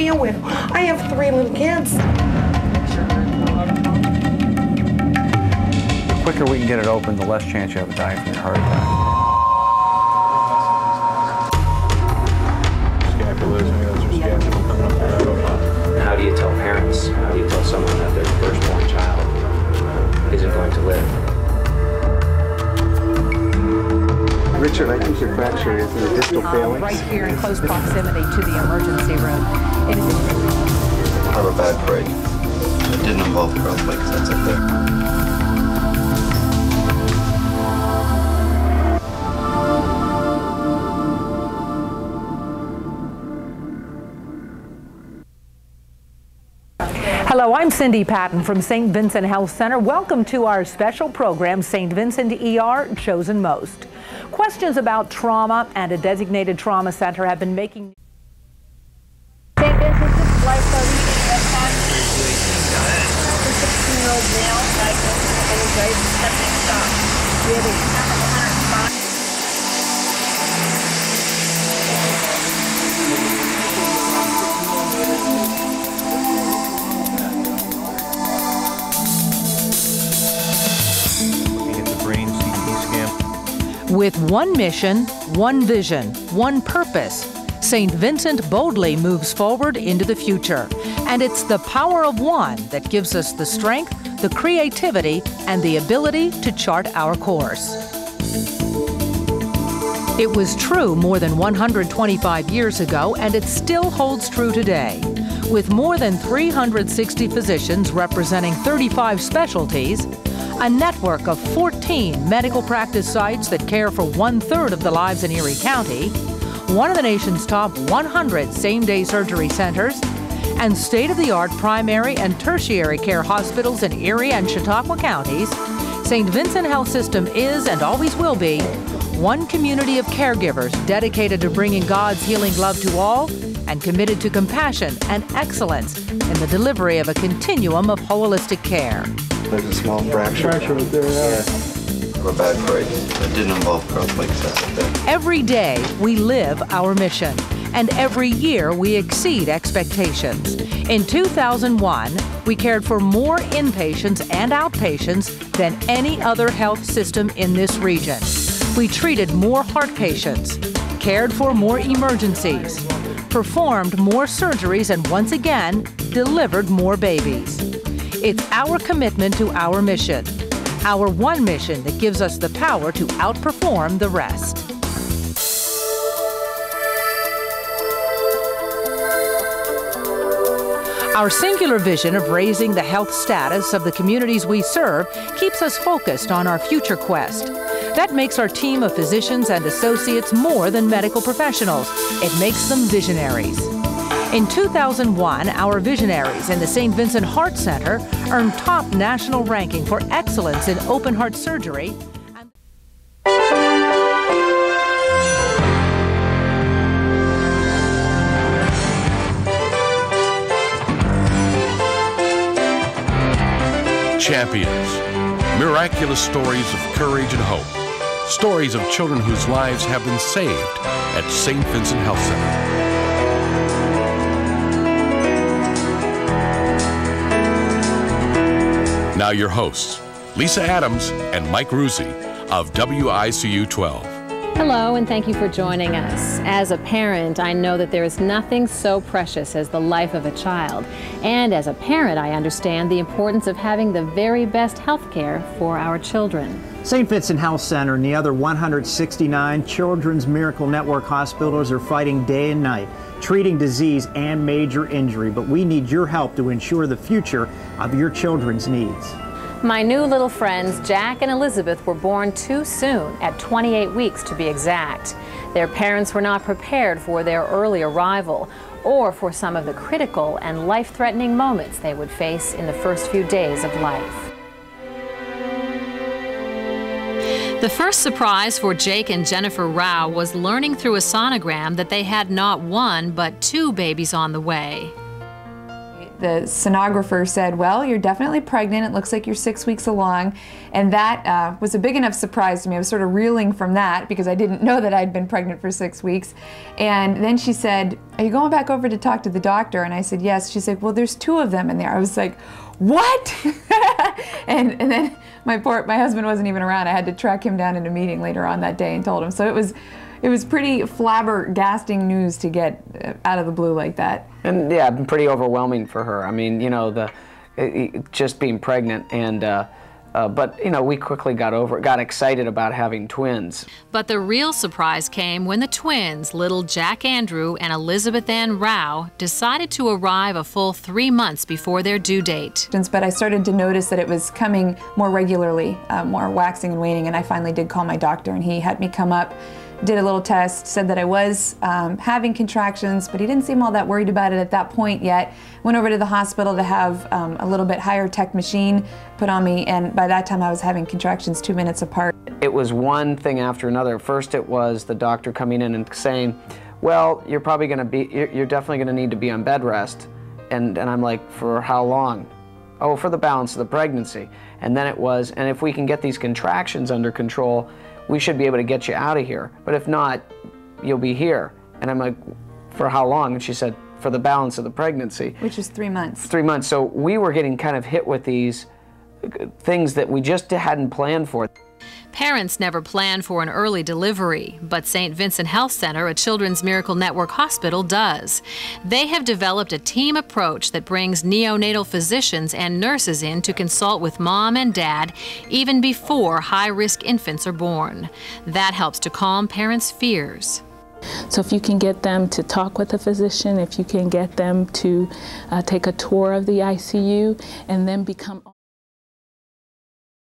be a widow. I have 3 little kids. The quicker we can get it open, the less chance you have of dying from your heart attack. How do you tell parents, how do you tell someone that their firstborn child isn't going to live? Richard, I think your fracture is in the distal phalanx. Right here in close proximity to the emergency room. I'm a bad break. It didn't involve growth like that's up there. Hello, I'm Cindy Patton from St. Vincent Health Center. Welcome to our special program, St. Vincent ER Chosen Most. Questions about trauma and a designated trauma center have been making St. Vincent's lifeguard meeting at 16-year-old male diagnosed with meningitis septic shock. We have a 105. With one mission, one vision, one purpose, St. Vincent boldly moves forward into the future. And it's the power of one that gives us the strength, the creativity, and the ability to chart our course. It was true more than 125 years ago, and it still holds true today. With more than 360 physicians representing 35 specialties, a network of 14 medical practice sites that care for 1/3 of the lives in Erie County, one of the nation's top 100 same-day surgery centers, and state-of-the-art primary and tertiary care hospitals in Erie and Chautauqua counties, St. Vincent Health System is and always will be one community of caregivers dedicated to bringing God's healing love to all and committed to compassion and excellence in the delivery of a continuum of holistic care. There's a small fracture right there. Yeah. I'm a bad break. It didn't involve growth like that's up there. Every day we live our mission, and every year we exceed expectations. In 2001, we cared for more inpatients and outpatients than any other health system in this region. We treated more heart patients, cared for more emergencies, performed more surgeries, and once again, delivered more babies. It's our commitment to our mission, our one mission that gives us the power to outperform the rest. Our singular vision of raising the health status of the communities we serve keeps us focused on our future quest. That makes our team of physicians and associates more than medical professionals. It makes them visionaries. In 2001, our visionaries in the St. Vincent Heart Center earned top national ranking for excellence in open heart surgery. Champions. Miraculous stories of courage and hope. Stories of children whose lives have been saved at St. Vincent Health Center. Now your hosts, Lisa Adams and Mike Ruzi of WICU 12. Hello, and thank you for joining us. As a parent, I know that there is nothing so precious as the life of a child. And as a parent, I understand the importance of having the very best health care for our children. St. Vincent Health Center and the other 169 Children's Miracle Network hospitals are fighting day and night, treating disease and major injury, but we need your help to ensure the future of your children's needs. My new little friends, Jack and Elizabeth, were born too soon, at 28 weeks to be exact. Their parents were not prepared for their early arrival or for some of the critical and life-threatening moments they would face in the first few days of life. The first surprise for Jake and Jennifer Rao was learning through a sonogram that they had not one, but two babies on the way. The sonographer said, well, you're definitely pregnant. It looks like you're 6 weeks along. And that was a big enough surprise to me. I was sort of reeling from that because I didn't know that I'd been pregnant for 6 weeks. And then she said, are you going back over to talk to the doctor? And I said, yes. She said, well, there's 2 of them in there. I was like, what? and then my husband wasn't even around. I had to track him down in a meeting later on that day and told him. So it was pretty flabbergasting news to get out of the blue like that. And yeah, pretty overwhelming for her. I mean, you know, just being pregnant, and but you know, we quickly got excited about having twins. But the real surprise came when the twins, little Jack Andrew and Elizabeth Ann Rao, decided to arrive a full 3 months before their due date. But I started to notice that it was coming more regularly, more waxing and waning, and I finally did call my doctor, and he had me come up, did a little test, said that I was having contractions, but he didn't seem all that worried about it at that point yet. Went over to the hospital to have a little bit higher tech machine put on me, and by that time I was having contractions 2 minutes apart. It was one thing after another. First it was the doctor coming in and saying, well, you're definitely gonna need to be on bed rest. And I'm like, for how long? Oh, for the balance of the pregnancy. And then it was, and if we can get these contractions under control, we should be able to get you out of here. But if not, you'll be here. And I'm like, for how long? And she said, for the balance of the pregnancy. Which is 3 months. 3 months. So we were getting kind of hit with these things that we just hadn't planned for. Parents never plan for an early delivery, but St. Vincent Health Center, a Children's Miracle Network hospital, does. They have developed a team approach that brings neonatal physicians and nurses in to consult with mom and dad even before high-risk infants are born. That helps to calm parents' fears. So if you can get them to talk with a physician, if you can get them to take a tour of the ICU and then become